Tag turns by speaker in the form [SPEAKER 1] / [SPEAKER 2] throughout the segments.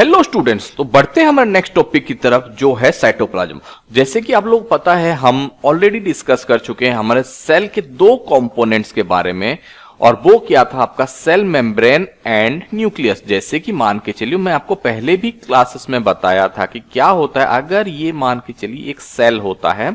[SPEAKER 1] Hello students, तो बढ़ते हैं हमारे नेक्स्ट टॉपिक की तरफ जो है साइटोप्लाज्म। जैसे कि आप लोग पता है हम ऑलरेडी डिस्कस कर चुके हैं हमारे सेल के दो कंपोनेंट्स के बारे में, और वो क्या था आपका सेल मेम्ब्रेन एंड न्यूक्लियस। जैसे कि मान के चलिए मैं आपको पहले भी क्लासेस में बताया था कि क्या होता है अगर ये मान के चलिए एक सेल होता है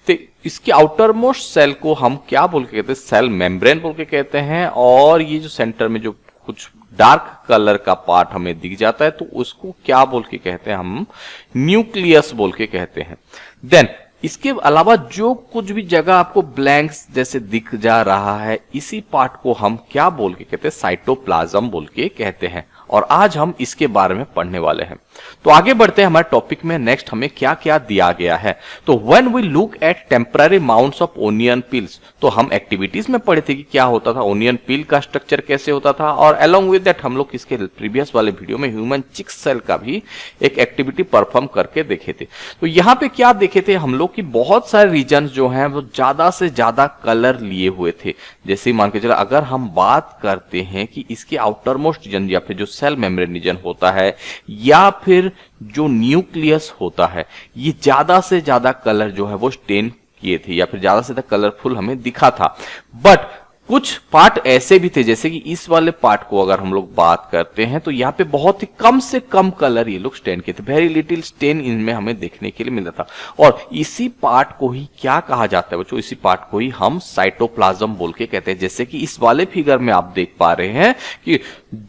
[SPEAKER 1] तो इसके आउटर मोस्ट सेल को हम क्या बोल के कहते हैं, सेल मेम्ब्रेन बोल के कहते हैं। और ये जो सेंटर में जो कुछ डार्क कलर का पार्ट हमें दिख जाता है तो उसको क्या बोल के कहते हैं, हम न्यूक्लियस बोल के कहते हैं। देन इसके अलावा जो कुछ भी जगह आपको ब्लैंक्स जैसे दिख जा रहा है इसी पार्ट को हम क्या बोल के कहते हैं, साइटोप्लाज्म बोल के कहते हैं। और आज हम इसके बारे में पढ़ने वाले हैं। तो आगे बढ़ते हैं हमारे टॉपिक में। नेक्स्ट हमें क्या क्या दिया गया है, तो when we look at temporary mounts of onion peels, तो हम एक्टिविटीज में पढ़े थे कि क्या होता था, ओनियन पील का स्ट्रक्चर कैसे होता था। और अलोंग विद दैट हम लोग इसके प्रीवियस वाले वीडियो में ह्यूमन चिक सेल का भी एक एक्टिविटी परफॉर्म करके देखे थे। तो यहाँ पे क्या देखे थे हम लोग कि बहुत सारे रीजन जो हैं वो ज्यादा से ज्यादा कलर लिए हुए थे। जैसे मान के चलो अगर हम बात करते हैं कि इसके आउटर मोस्ट रीजन या फिर जो सेल मेम्ब्रेन रीजन होता है या फिर जो न्यूक्लियस होता है, ये ज्यादा से ज्यादा कलर जो है वो स्टेन किए थे या फिर ज्यादा से ज्यादा कलरफुल हमें दिखा था। बट कुछ पार्ट ऐसे भी थे जैसे कि इस वाले पार्ट को अगर हम लोग बात करते हैं तो यहाँ पे बहुत ही कम से कम कलर ये लोग स्टेन किए थे, वेरी लिटिल स्टेन इनमें हमें देखने के लिए मिला था। और इसी पार्ट को ही क्या कहा जाता है बच्चों, इसी पार्ट को ही हम साइटोप्लाज्म बोल के कहते हैं। जैसे कि इस वाले फिगर में आप देख पा रहे हैं कि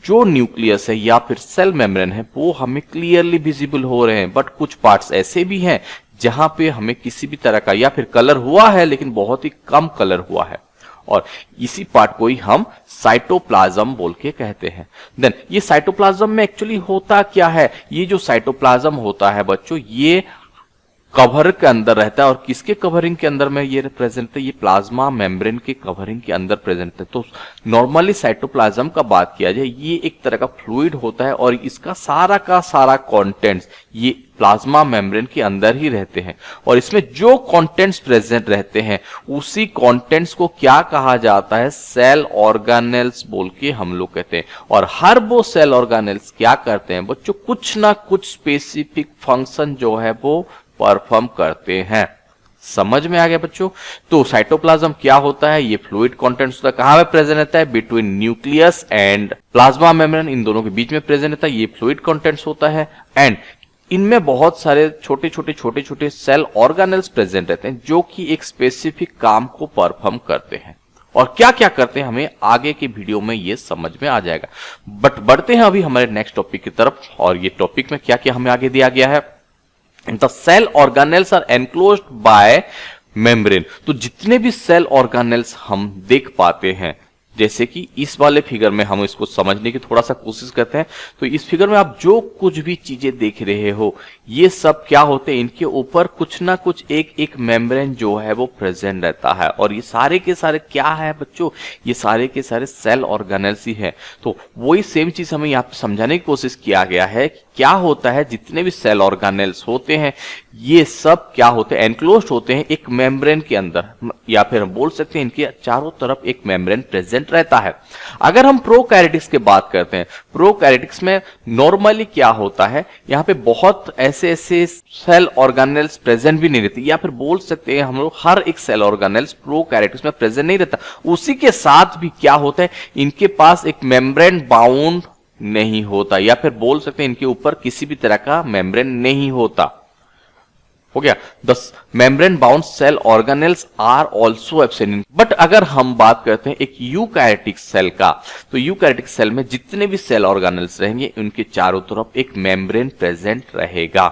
[SPEAKER 1] जो न्यूक्लियस है या फिर सेल मेम्ब्रेन है वो हमें क्लियरली विजिबल हो रहे हैं, बट कुछ पार्ट्स ऐसे भी हैं जहां पे हमें किसी भी तरह का या फिर कलर हुआ है लेकिन बहुत ही कम कलर हुआ है, और इसी पार्ट को ही हम साइटोप्लाज्म बोल के कहते हैं। देन ये साइटोप्लाज्म में एक्चुअली होता क्या है, ये जो साइटोप्लाज्म होता है बच्चों ये कवर के अंदर रहता है। और किसके कवरिंग के अंदर में ये प्रेजेंट है, ये प्लाज्मा मेम्ब्रेन के कवरिंग के अंदर प्रेजेंट है। तो नॉर्मली साइटोप्लाज्म का बात किया जाए ये एक तरह का फ्लूइड होता है और इसका सारा का सारा कंटेंट्स ये प्लाज्मा मेम्ब्रेन के अंदर ही रहते हैं। और इसमें जो कंटेंट्स प्रेजेंट रहते हैं उसी कंटेंट्स को क्या कहा जाता है, सेल ऑर्गेनेल्स बोल के हम लोग कहते हैं। और हर वो सेल ऑर्गेनेल्स क्या करते हैं बच्चों, कुछ ना कुछ स्पेसिफिक फंक्शन जो है वो परफॉर्म करते हैं। समझ में आ गया बच्चों। तो साइटोप्लाज्म क्या होता है, ये फ्लूइड कंटेंट्स होता है, कहां पे प्रेजेंट रहता है, between nucleus and plasma membrane, इन दोनों के बीच में प्रेजेंट रहता है, ये फ्लूइड कंटेंट्स होता है। एंड इनमें बहुत सारे छोटे छोटे सेल ऑर्गेनेल्स प्रेजेंट रहते हैं जो कि एक स्पेसिफिक काम को परफॉर्म करते हैं। और क्या क्या करते हैं हमें आगे के वीडियो में ये समझ में आ जाएगा। बट बढ़ते हैं अभी हमारे नेक्स्ट टॉपिक की तरफ। और ये टॉपिक में क्या क्या हमें आगे दिया गया है, The cell organelles are enclosed by membrane। तो जितने भी सेल ऑर्गेनेल्स हम देख पाते हैं, जैसे कि इस वाले फिगर में हम इसको समझने की थोड़ा सा कोशिश करते हैं। तो इस फिगर में आप जो कुछ भी चीजें देख रहे हो ये सब क्या होते हैं, इनके ऊपर कुछ ना कुछ एक एक मेम्ब्रेन जो है वो प्रेजेंट रहता है। और ये सारे के सारे क्या है बच्चों, ये सारे के सारे सेल ऑर्गेनेल्स ही है। तो वही सेम चीज हमें यहाँ पे समझाने की कोशिश किया गया है कि क्या होता है, जितने भी सेल ऑर्गेनेल्स होते हैं ये सब क्या होते हैं, एनक्लोज्ड होते हैं एक मेम्ब्रेन के अंदर, या फिर हम बोल सकते हैं इनके चारों तरफ एक मेम्ब्रेन प्रेजेंट रहता है। अगर हम प्रोकैरियोटिक्स की बात करते हैं, प्रोकैरियोटिक्स में नॉर्मली क्या होता है, यहाँ पे बहुत ऐसे सेल ऑर्गेनेल्स प्रेजेंट भी नहीं रहती, या फिर बोल सकते हैं हम लोग हर एक सेल ऑर्गेनेल्स प्रोकैरियोटिक्स में प्रेजेंट नहीं रहता। उसी के साथ भी क्या होता है, इनके पास एक मेम्ब्रेन बाउंड नहीं होता, या फिर बोल सकते हैं इनके ऊपर किसी भी तरह का मेम्ब्रेन नहीं होता। हो गया, the membrane bound cell organelles are also absent. But अगर हम बात करते हैं एक यूकैरियोटिक सेल का, तो यूकैरियोटिक सेल में जितने भी सेल ऑर्गेनेल्स रहेंगे उनके चारों तरफ एक मेम्ब्रेन प्रेजेंट रहेगा।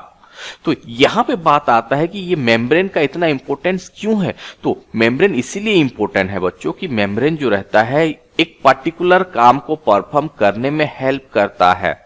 [SPEAKER 1] तो यहां पे बात आता है कि ये मेम्ब्रेन का इतना इंपॉर्टेंस क्यों है। तो मेम्ब्रेन इसीलिए इंपॉर्टेंट है बच्चों कि मेम्ब्रेन जो रहता है एक पर्टिकुलर काम को परफॉर्म करने में हेल्प करता है।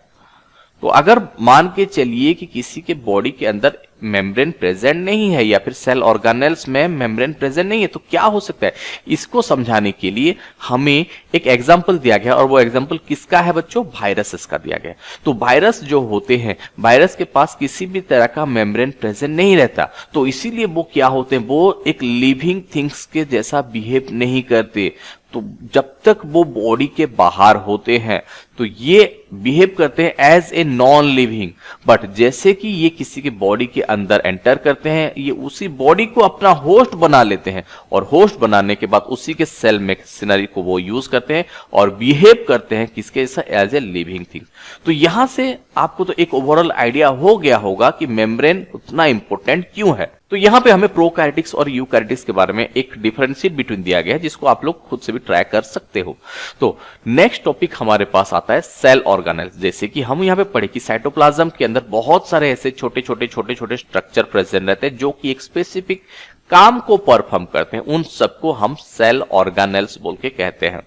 [SPEAKER 1] तो अगर मान के चलिए कि किसी के बॉडी के अंदर मेम्ब्रेन प्रेजेंट नहीं है या फिर सेल ऑर्गेनेल्स में मेम्ब्रेन प्रेजेंट नहीं है तो क्या हो सकता है, इसको समझाने के लिए हमें एक एग्जांपल दिया गया। और वो एग्जांपल किसका है बच्चों, वायरसेस का दिया गया। तो वायरस जो होते हैं, वायरस के पास किसी भी तरह का मेम्ब्रेन प्रेजेंट नहीं रहता, तो इसीलिए वो क्या होते हैं, वो एक लिविंग थिंग्स के जैसा बिहेव नहीं करते। तो जब तक वो बॉडी के बाहर होते हैं तो ये बिहेव करते हैं as a non living, but जैसे कि ये किसी के बॉडी के अंदर एंटर करते हैं ये उसी बॉडी को अपना होस्ट बना लेते हैं, और होस्ट बनाने के बाद उसी के सेल मैकेनिज्म को वो यूज करते हैं और बिहेव करते हैं किसके जैसा, एज ए लिविंग थिंग। तो यहां से आपको तो एक ओवरऑल आइडिया हो गया होगा कि मेम्ब्रेन उतना इंपॉर्टेंट क्यों है। तो यहां पे हमें प्रोकैरियोटिक्स और यूकैरियोटिक्स के बारे में एक डिफरेंशिएट बिटवीन दिया गया है, जिसको आप लोग खुद से भी ट्राई कर सकते हो। तो नेक्स्ट टॉपिक हमारे पास आता है सेल ऑर्गेनेल्स। जैसे कि हम यहां पे पढ़े कि साइटोप्लाज्म के अंदर बहुत सारे ऐसे छोटे छोटे स्ट्रक्चर प्रेजेंट रहते हैं जो कि एक स्पेसिफिक काम को परफॉर्म करते हैं, उन सबको हम सेल ऑर्गेनेल्स बोल के कहते हैं।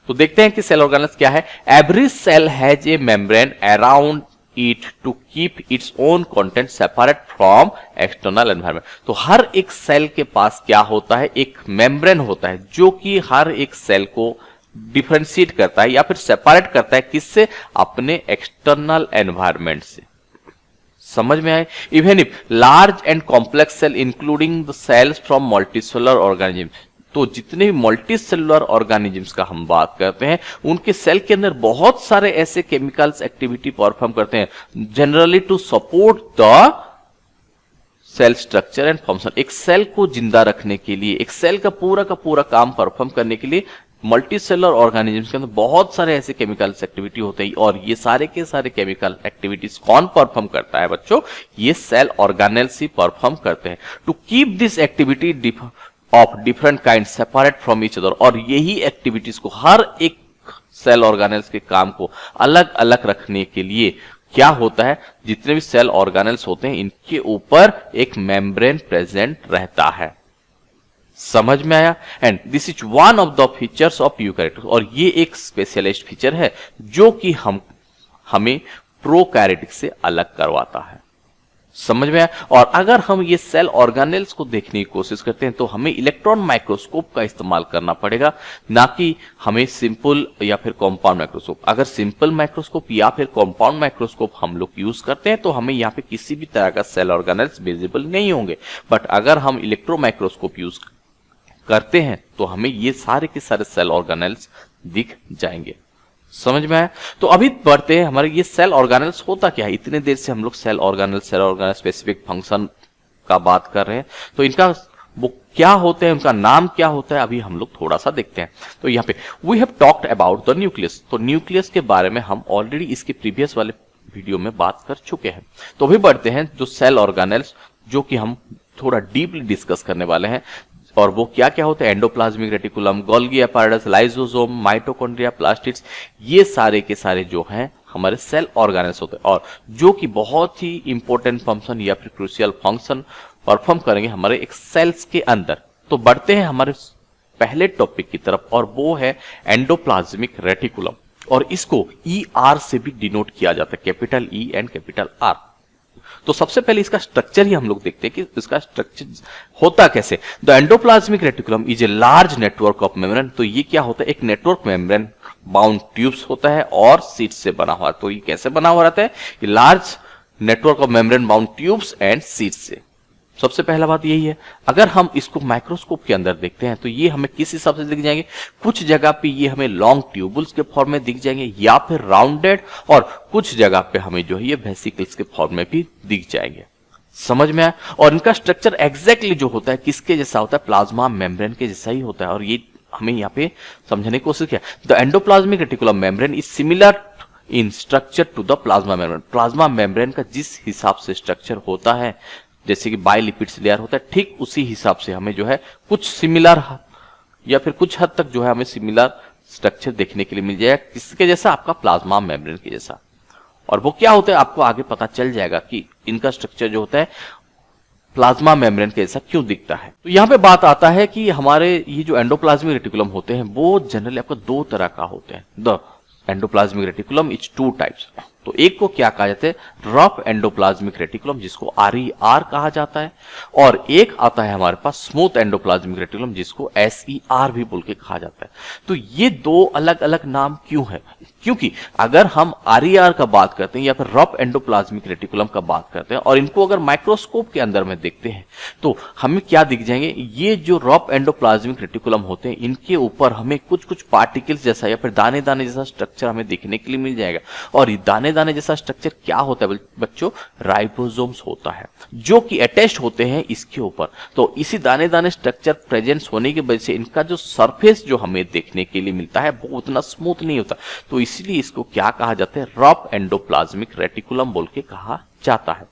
[SPEAKER 1] तो देखते हैं कि सेल ऑर्गेनेल्स क्या है। Every cell has a membrane around it to keep its own content separate from external environment। तो हर एक सेल के पास क्या होता है, एक मेम्ब्रेन होता है जो कि हर एक सेल को डिफरेंशिएट करता है या फिर सेपरेट करता है किससे, अपने एक्सटर्नल एनवायरनमेंट से। समझ में आए। Even if large and complex cell including the cells from multicellular organism, तो जितने भी मल्टीसेलुलर ऑर्गेनिजम्स का हम बात करते हैं उनके सेल के अंदर बहुत सारे ऐसे केमिकल्स एक्टिविटी परफॉर्म करते हैं generally to support the cell structure and function. एक सेल को जिंदा रखने के लिए, एक सेल का पूरा काम परफॉर्म करने के लिए मल्टीसेलुलर ऑर्गेनिजम्स के अंदर बहुत सारे ऐसे केमिकल्स एक्टिविटी होते हैं, और ये सारे के सारे केमिकल एक्टिविटीज कौन परफॉर्म करता है बच्चों, ये सेल ऑर्गेनेल्स ही परफॉर्म करते हैं। To keep this activity of different kind separate from each other, और यही एक्टिविटीज को, हर एक सेल ऑर्गेनेल्स के काम को अलग अलग रखने के लिए क्या होता है, जितने भी सेल ऑर्गेनेल्स होते हैं इनके ऊपर एक मेम्ब्रेन प्रेजेंट रहता है। समझ में आया। And this is one of the features of eukaryotics, और ये एक स्पेशलिस्ट फीचर है जो कि हमें प्रोकैरियोटिक्स से अलग करवाता है। समझ में आया। और अगर हम ये सेल ऑर्गेनेल्स को देखने की कोशिश करते हैं तो हमें इलेक्ट्रॉन माइक्रोस्कोप का इस्तेमाल करना पड़ेगा, ना कि हमें सिंपल या फिर कॉम्पाउंड माइक्रोस्कोप। अगर सिंपल माइक्रोस्कोप या फिर कॉम्पाउंड माइक्रोस्कोप हम लोग यूज करते हैं तो हमें यहाँ पे किसी भी तरह का सेल ऑर्गेनेल्स विजिबल नहीं होंगे, बट अगर हम इलेक्ट्रो माइक्रोस्कोप यूज करते हैं तो हमें ये सारे के सारे सेल ऑर्गेनेल्स दिख जाएंगे। समझ में आया। तो अभी बढ़ते हैं, हमारे ये सेल ऑर्गेनेल्स होता क्या है। इतने देर से हम लोग सेल ऑर्गेनेल स्पेसिफिक फंक्शन का बात कर रहे हैं, तो इनका वो क्या होते हैं, उनका नाम क्या होता है, अभी हम लोग थोड़ा सा देखते हैं। तो यहाँ पे we have talked about the nucleus. तो न्यूक्लियस के बारे में हम ऑलरेडी इसके प्रीवियस वाले वीडियो में बात कर चुके हैं। तो अभी बढ़ते हैं जो सेल ऑर्गेनेल्स, जो कि हम थोड़ा डीपली डिस्कस करने वाले हैं, और वो क्या क्या होते हैं। Endoplasmic reticulum, Golgi apparatus, lysosome, mitochondria, plastids, ये सारे के सारे जो हैं हमारे सेल ऑर्गेनेल्स होते हैं, और जो कि बहुत ही इंपॉर्टेंट फंक्शन या फिर क्रूशियल फंक्शन परफॉर्म करेंगे हमारे एक सेल्स के अंदर। तो बढ़ते हैं हमारे पहले टॉपिक की तरफ, और वो है एंडोप्लाज्मिक रेटिकुलम, और इसको ER से भी डिनोट किया जाता है, capital E and capital R। तो सबसे पहले इसका स्ट्रक्चर ही हम लोग देखते हैं कि इसका स्ट्रक्चर होता कैसे। The endoplasmic reticulum is a large network of membrane. तो ये क्या होता है, एक नेटवर्क मेम्ब्रेन बाउंड ट्यूब्स होता है और सीट्स से बना हुआ। तो ये कैसे बना हुआ रहता है, ये large network of membrane bound tubes and seats से। सबसे पहला बात यही है। अगर हम इसको माइक्रोस्कोप के अंदर देखते हैं तो ये हमें किस हिसाब से दिख जाएंगे, कुछ जगह पे ये हमें लॉन्ग ट्यूबुल्स के फॉर्म में दिख जाएंगे, या फिर राउंडेड, और कुछ जगह पे हमें जो है ये वेसिकल्स के फॉर्म में भी दिख जाएंगे। समझ में आया। और इनका स्ट्रक्चर एग्जैक्टली जो होता है किसके जैसा होता है, प्लाज्मा मेम्ब्रेन के जैसा ही होता है, और ये हमें यहाँ पे समझने की कोशिश किया। The endoplasmic reticulum membrane is similar in structure to the plasma membrane. Plasma membrane का जिस हिसाब से स्ट्रक्चर होता है, जैसे कि बाइलिपिड्स लेयर होता है, ठीक उसी हिसाब से हमें जो है कुछ सिमिलर या फिर कुछ हद तक जो है हमें सिमिलर स्ट्रक्चर देखने के लिए मिल जाएगा, किसके जैसा, आपका प्लाज्मा मेम्ब्रेन के जैसा। और वो क्या होता है आपको आगे पता चल जाएगा कि इनका स्ट्रक्चर जो होता है प्लाज्मा मेम्ब्रेन के जैसा क्यों दिखता है। तो यहाँ पे बात आता है कि हमारे ये जो एंडोप्लाज्मिक रेटिकुलम होते हैं वो जनरली आपको दो तरह का होते हैं। The endoplasmic reticulum is two types. तो एक को क्या कहा जाता है, रफ एंडोप्लाज्मिक रेटिकुलम, जिसको RER कहा जाता है, और एक आता है हमारे पास स्मूथ एंडोप्लाज्मिक रेटिकुलम, जिसको SER भी बोल के कहा जाता है। तो ये दो अलग अलग नाम क्यों है, क्योंकि अगर हम आरईआर का बात करते हैं या फिर रफ एंडोप्लाज्मिक रेटिकुलम का बात करते हैं और इनको अगर माइक्रोस्कोप के अंदर में देखते हैं तो हमें क्या दिख जाएंगे, ये जो रफ एंडोप्लाज्मिक रेटिकुलम होते हैं इनके ऊपर हमें कुछ कुछ पार्टिकल्स जैसा या फिर दाने दाने जैसा स्ट्रक्चर हमें देखने के लिए मिल जाएगा। और ये दाने दाने जैसा स्ट्रक्चर क्या होता है बच्चों, राइबोसोम्स होता है जो कि अटैच्ड होते हैं इसके ऊपर। तो इसी दाने दाने स्ट्रक्चर प्रेजेंस होने की वजह से इनका जो सरफेस जो हमें देखने के लिए मिलता है वो उतना स्मूथ नहीं होता, तो इसलिए इसको क्या कहा जाता है, रफ एंडोप्लाज्मिक रेटिकुलम बोल के कहा जाता है।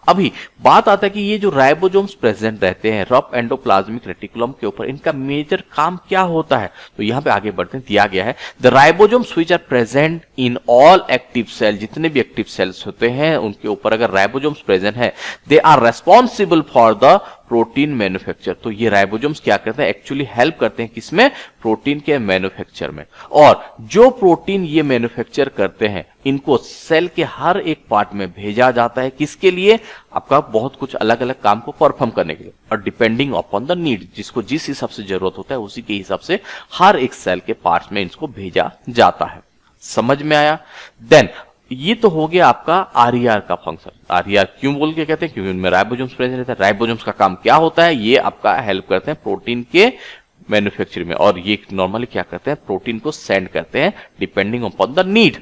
[SPEAKER 1] अभी बात आता है कि ये जो राइबोसोम्स प्रेजेंट रहते हैं रफ एंडोप्लाज्मिक रेटिकुलम के ऊपर, इनका मेजर काम क्या होता है, तो यहां पे आगे बढ़ते हैं, दिया गया है the ribosomes which are present in all active cell, जितने भी एक्टिव सेल्स होते हैं उनके ऊपर अगर राइबोसोम्स प्रेजेंट है, they are responsible for the protein manufacture. तो ये राइबोसोम्स क्या करते हैं, एक्चुअली हेल्प करते हैं किसमें, प्रोटीन के मैन्युफैक्चर में। और जो प्रोटीन ये मैन्युफैक्चर करते हैं इनको सेल के हर एक पार्ट में भेजा जाता है, किसके लिए, आपका बहुत कुछ अलग अलग काम को परफॉर्म करने के लिए, और डिपेंडिंग अपॉन द नीड, जिसको जिस हिसाब से जरूरत होता है उसी के हिसाब से हर एक सेल के पार्ट्स में इसको भेजा जाता है। समझ में आया? देन ये तो हो गया आपका आरईआर का फंक्शन। आरईआर क्यों बोल के कहते हैं, क्योंकि उनमें राइबोसोम्स प्रेजेंट रहता है। राइबोसोम्स का काम क्या होता है, ये आपका हेल्प करते हैं प्रोटीन के मैन्युफैक्चरिंग में, और ये नॉर्मली क्या करते हैं, प्रोटीन को सेंड करते हैं depending upon the need.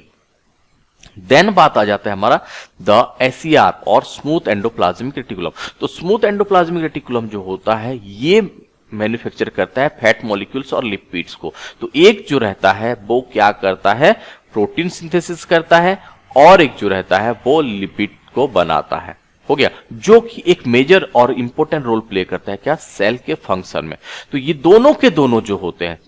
[SPEAKER 1] Then बात आ जाता है हमारा द एसईआर और स्मूथ एंडोप्लाज्मिक रेटिकुलम। तो स्मूथ एंडोप्लाज्मिक रेटिकुलम जो होता है ये मैन्युफैक्चर करता है फैट मॉलिक्यूल्स और लिपिड्स को। तो एक जो रहता है वो क्या करता है, प्रोटीन सिंथेसिस करता है, और एक जो रहता है वो लिपिड को बनाता है। हो गया, जो कि एक मेजर और इंपॉर्टेंट रोल प्ले करता है क्या, सेल के फंक्शन में। तो ये दोनों के दोनों जो होते हैं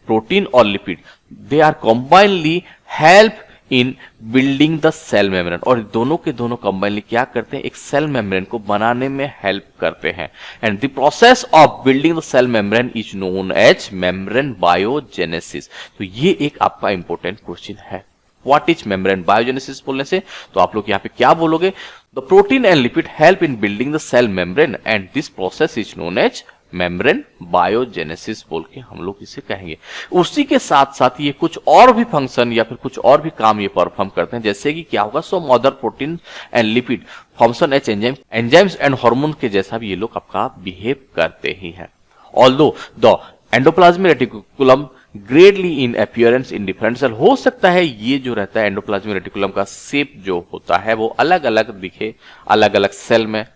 [SPEAKER 1] प्रोटीन और lipid, they are combinely help in building the cell membrane, और दोनों के दोनों कंबाइनली क्या करते हैं, एक सेल मेम्ब्रेन को बनाने में हेल्प करते हैं। And the process of building the cell membrane is known as membrane biogenesis. तो ये एक आपका इंपॉर्टेंट क्वेश्चन है, व्हाट इज मेम्ब्रेन बायोजेनेसिस बोलने से तो आप लोग यहाँ पे क्या बोलोगे, the protein and lipid help in building the cell membrane and this process is known as membrane biogenesis बोल के हम लोग इसे कहेंगे। उसी के साथ साथ ये कुछ और भी फंक्शन या फिर कुछ और भी काम ये परफॉर्म करते हैं, जैसे कि क्या होगा, so mother protein and lipid function as enzymes and hormone के जैसा भी ये लोग आपका बिहेव करते ही हैं। Although the endoplasmic reticulum greatly in appearance in different cell, हो सकता है ये जो रहता है एंडोप्लाज्मिक रेटिकुलम का शेप जो होता है वो अलग अलग दिखे अलग अलग सेल में,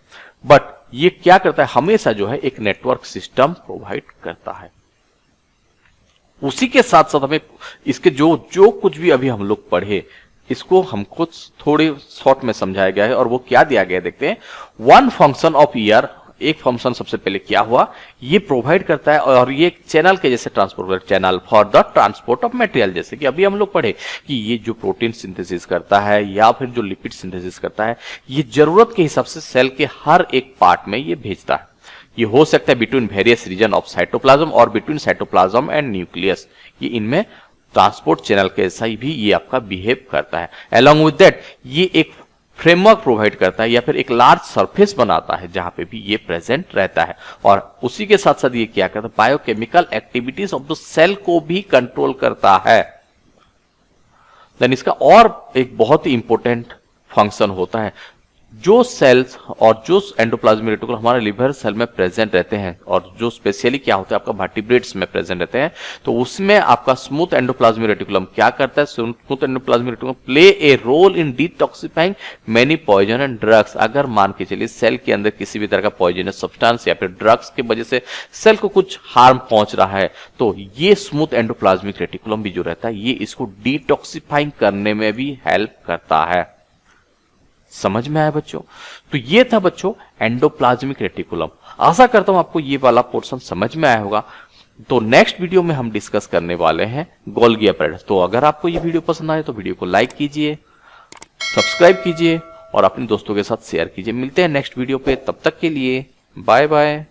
[SPEAKER 1] बट ये क्या करता है, हमेशा जो है एक नेटवर्क सिस्टम प्रोवाइड करता है। उसी के साथ साथ हमें इसके जो कुछ भी अभी हम लोग पढ़े इसको हमको थोड़े शॉर्ट में समझाया गया है, और वो क्या दिया गया है देखते हैं। वन फंक्शन ऑफ ईआर, एक फंक्शन सबसे पहले क्या हुआ, ये प्रोवाइड करता है, और ये चैनल के जैसे transport, channel for the transport of material, जैसे कि अभी हम लोग पढ़े कि ये जो प्रोटीन सिंथेसिस करता है या फिर जो लिपिड सिंथेसिस करता है, ये जरूरत के हिसाब से सेल के हर एक पार्ट में ये भेजता है। ये हो सकता है between various region of cytoplasm और बिटवीन साइटोप्लाज्म एंड न्यूक्लियस, ये इनमें ट्रांसपोर्ट चैनल के जैसा ही भी ये आपका बिहेव करता है। अलोंग विद दैट ये एक फ्रेमवर्क प्रोवाइड करता है या फिर एक लार्ज सरफेस बनाता है जहां पे भी ये प्रेजेंट रहता है, और उसी के साथ साथ ये क्या करता है, biochemical activities of the cell को भी कंट्रोल करता है। देन इसका और एक बहुत ही इंपॉर्टेंट फंक्शन होता है, जो सेल्स और जो एंडोप्लाज्मिक रेटिकुलम हमारे लिवर सेल में प्रेजेंट रहते हैं, और जो स्पेशली क्या होता है आपका वर्टिब्रेट्स में प्रेजेंट रहते हैं, तो उसमें आपका स्मूथ एंडोप्लाज्मिक रेटिकुलम क्या करता है, smooth endoplasmic reticulum play a role in detoxifying many poison and drugs. अगर मान के चलिए सेल के अंदर किसी भी तरह का पॉइजनस सब्सटेंस या फिर ड्रग्स की वजह से सेल को कुछ हार्म पहुंच रहा है, तो ये स्मूथ एंडोप्लाज्मिक रेटिकुलम भी जो रहता है ये इसको डिटॉक्सिफाइंग करने में भी हेल्प करता है। समझ में आया बच्चों? तो ये था बच्चों एंडोप्लाज्मिक रेटिकुलम। आशा करता हूं आपको ये वाला पोर्शन समझ में आया होगा। तो नेक्स्ट वीडियो में हम डिस्कस करने वाले हैं गोल्गी apparatus। तो अगर आपको ये वीडियो पसंद आए तो वीडियो को लाइक कीजिए, सब्सक्राइब कीजिए और अपने दोस्तों के साथ शेयर कीजिए। मिलते हैं नेक्स्ट वीडियो पे, तब तक के लिए बाय बाय।